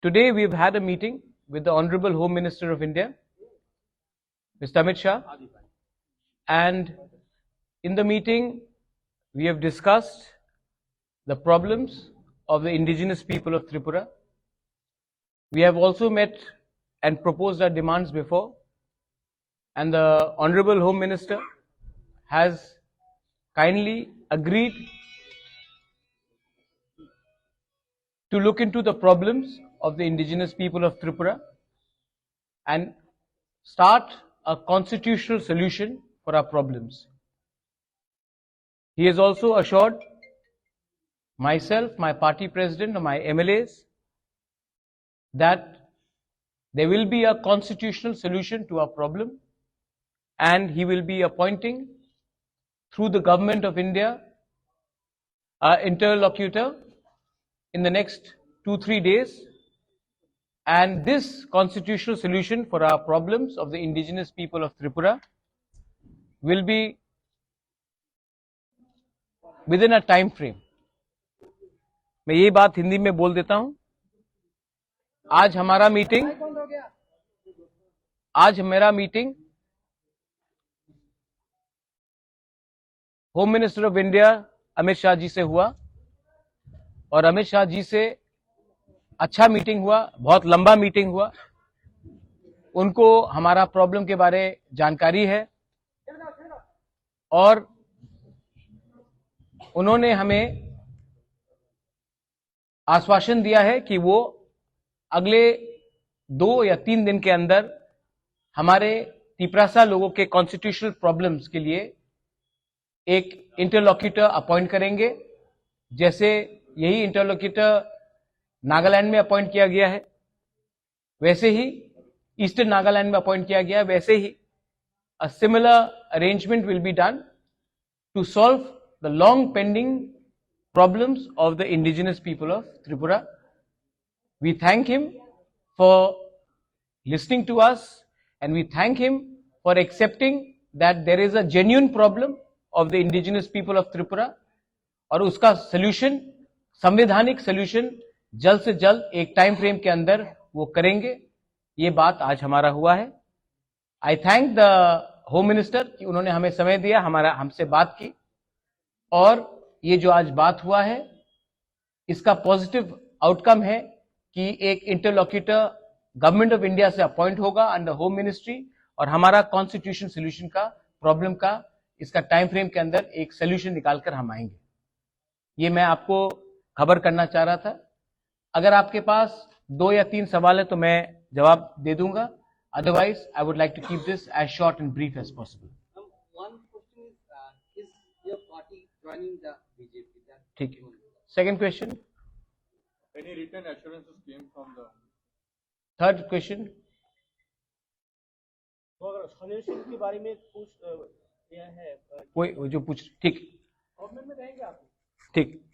Today we've had a meeting with the Honorable Home Minister of India, Mr. Amit Shah, and in the meeting we have discussed the problems of the indigenous people of Tripura. We have also met and proposed our demands before, and the Honorable Home Minister has kindly agreed to look into the problems of the indigenous people of Tripura and start a constitutional solution for our problems. He has also assured myself, my party president, and my MLAs that there will be a constitutional solution to our problem, and he will be appointing through the Government of India an interlocutor in the next 2-3 days, and this constitutional solution for our problems of the indigenous people of Tripura will be within a time frame. मैं ये बात हिंदी में बोल देता हूं. आज मेरा meeting home minister of India Amit Shah ji से हुआ, और अमित शाह जी से अच्छा मीटिंग हुआ, बहुत लंबा मीटिंग हुआ. उनको हमारा प्रॉब्लम के बारे जानकारी है और उन्होंने हमें आश्वासन दिया है कि वो अगले 2 या 3 दिन के अंदर हमारे तिपरासा लोगों के कॉन्स्टिट्यूशनल प्रॉब्लम्स के लिए एक इंटरलॉक्यूटर अपॉइंट करेंगे. जैसे यही इंटरलॉक्यूटर नागालैंड में अपॉइंट किया गया है, वैसे ही ईस्टर्न नागालैंड में अपॉइंट किया गया है, वैसे ही a similar arrangement will be done to solve the long pending problems of the indigenous people of Tripura. We thank him for listening to us, and we thank him for accepting that there is a genuine problem of the indigenous people of Tripura, और उसका solution, संवैधानिक solution जल्द से जल्द एक time frame के अंदर वो करेंगे. ये बात आज हमारा हुआ है. I thank the Home Minister कि उन्होंने हमें समय दिया, हमसे बात की, और ये जो आज बात हुआ है इसका पॉजिटिव आउटकम है कि एक इंटरलॉक्यूटर गवर्नमेंट ऑफ इंडिया से अपॉइंट होगा अंडर होम मिनिस्ट्री, और हमारा कॉन्स्टिट्यूशन सोल्यूशन का प्रॉब्लम का इसका टाइम फ्रेम के अंदर एक सोल्यूशन निकालकर हम आएंगे. ये मैं आपको खबर करना चाह रहा था. अगर आपके पास 2 या 3 सवाल है तो मैं जवाब दे दूंगा, otherwise I would like to keep this as short and brief as possible. ठीक है. Second question. Any written assurances came from the third question. तो अगर सोल्यूशन के बारे में पूछ दिया है कोई जो पूछ. ठीक गवर्नमेंट में रहेंगे आप? ठीक.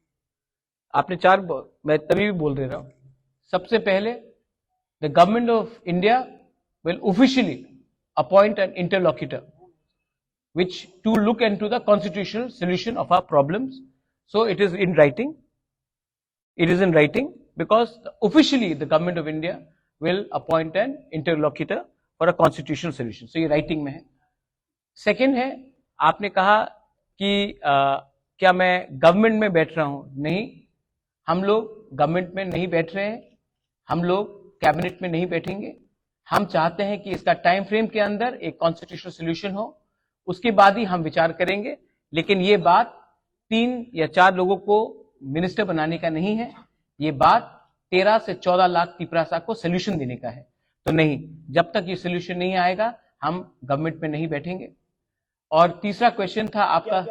आपने 4, मैं तभी भी बोल दे रहा हूं. सबसे पहले the government of India will officially appoint an interlocutor which to look into the constitutional solution of our problems. So it is in writing. It is in writing because officially the government of India will appoint an interlocutor for a constitutional solution. So ये writing में है. Second है, आपने कहा कि क्या मैं government में बैठ रहा हूं? नहीं, हम लोग गवर्नमेंट में नहीं बैठ रहे हैं, हम लोग कैबिनेट में नहीं बैठेंगे. हम चाहते हैं कि इसका टाइम फ्रेम के अंदर एक कॉन्स्टिट्यूशनल सोल्यूशन हो, उसके बाद ही हम विचार करेंगे. लेकिन ये बात 3 या 4 लोगों को मिनिस्टर बनाने का नहीं है, ये बात 13 से 14 लाख तिपरासा को सोल्यूशन देने का है. तो नहीं, जब तक ये सोल्यूशन नहीं आएगा हम गवर्नमेंट में नहीं बैठेंगे. और तीसरा क्वेश्चन था आपका,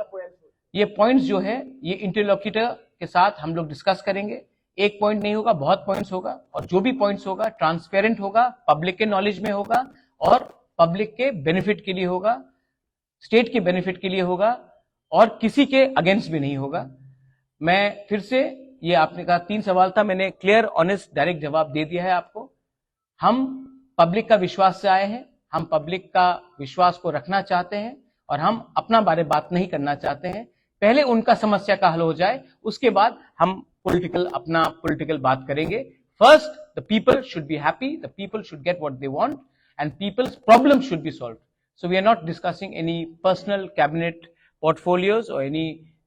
ये पॉइंट्स जो है ये इंटरलॉक्यूटर के साथ हम लोग डिस्कस करेंगे. एक पॉइंट नहीं होगा, बहुत पॉइंट्स होगा, और जो भी पॉइंट्स होगा ट्रांसपेरेंट होगा, पब्लिक के नॉलेज में होगा, और पब्लिक के बेनिफिट के लिए होगा, स्टेट के बेनिफिट के लिए होगा, और किसी के अगेंस्ट भी नहीं होगा. मैं फिर से, ये आपने कहा 3 सवाल था, मैंने क्लियर ऑनेस्ट डायरेक्ट जवाब दे दिया है आपको. हम पब्लिक का विश्वास से आए हैं, हम पब्लिक का विश्वास को रखना चाहते हैं, और हम अपना बारे बात नहीं करना चाहते हैं. पहले उनका समस्या का हल हो जाए, उसके बाद हम अपना पॉलिटिकल बात करेंगे. First the people should be happy, the people should get what they want, and people's problems should be solved. So we are not discussing any personal cabinet portfolios or any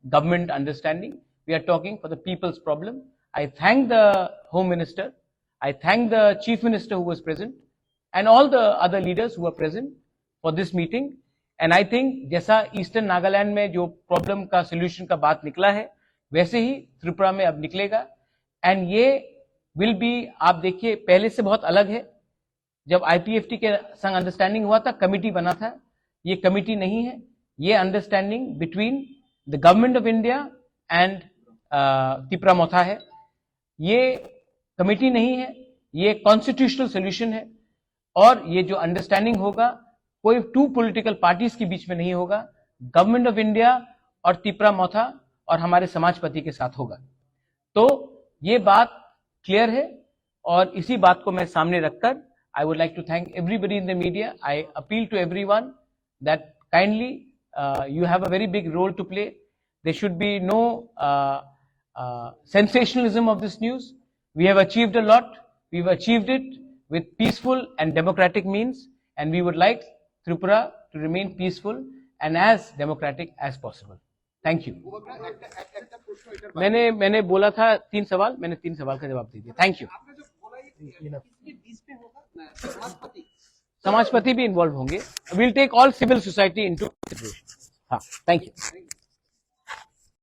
government understanding. We are talking for the people's problem. I thank the Home Minister, I thank the Chief Minister who was present, and all the other leaders who were present for this meeting. And I think जैसा eastern Nagaland में जो problem का solution का बात निकला है, वैसे ही त्रिपुरा में अब निकलेगा. एंड ये विल बी, आप देखिए पहले से बहुत अलग है. जब IPFT के संग अंडरस्टैंडिंग हुआ था, कमिटी बना था, ये कमिटी नहीं है, ये understanding between the government of India and Tripura Motha है. ये कमिटी नहीं है, ये कॉन्स्टिट्यूशनल सोल्यूशन है. और ये जो अंडरस्टैंडिंग होगा, कोई टू पॉलिटिकल पार्टीज के बीच में नहीं होगा, गवर्नमेंट ऑफ इंडिया और त्रिपुरा मोथा और हमारे समाजपति के साथ होगा. तो ये बात क्लियर है, और इसी बात को मैं सामने रखकर I would like to thank everybody in the media. I appeal to everyone that kindly you have a very big role to play. There should be no sensationalism of this news. We have achieved a lot. We've achieved it with peaceful and democratic means, and we would like Tripura to remain peaceful and as democratic as possible. Thank you. मैंने बोला था 3 सवाल, मैंने 3 सवाल का जवाब दे दिया. Thank you. समाजपति भी इन्वॉल्व होंगे. Will take all civil society into consideration. हाँ, थैंक यू.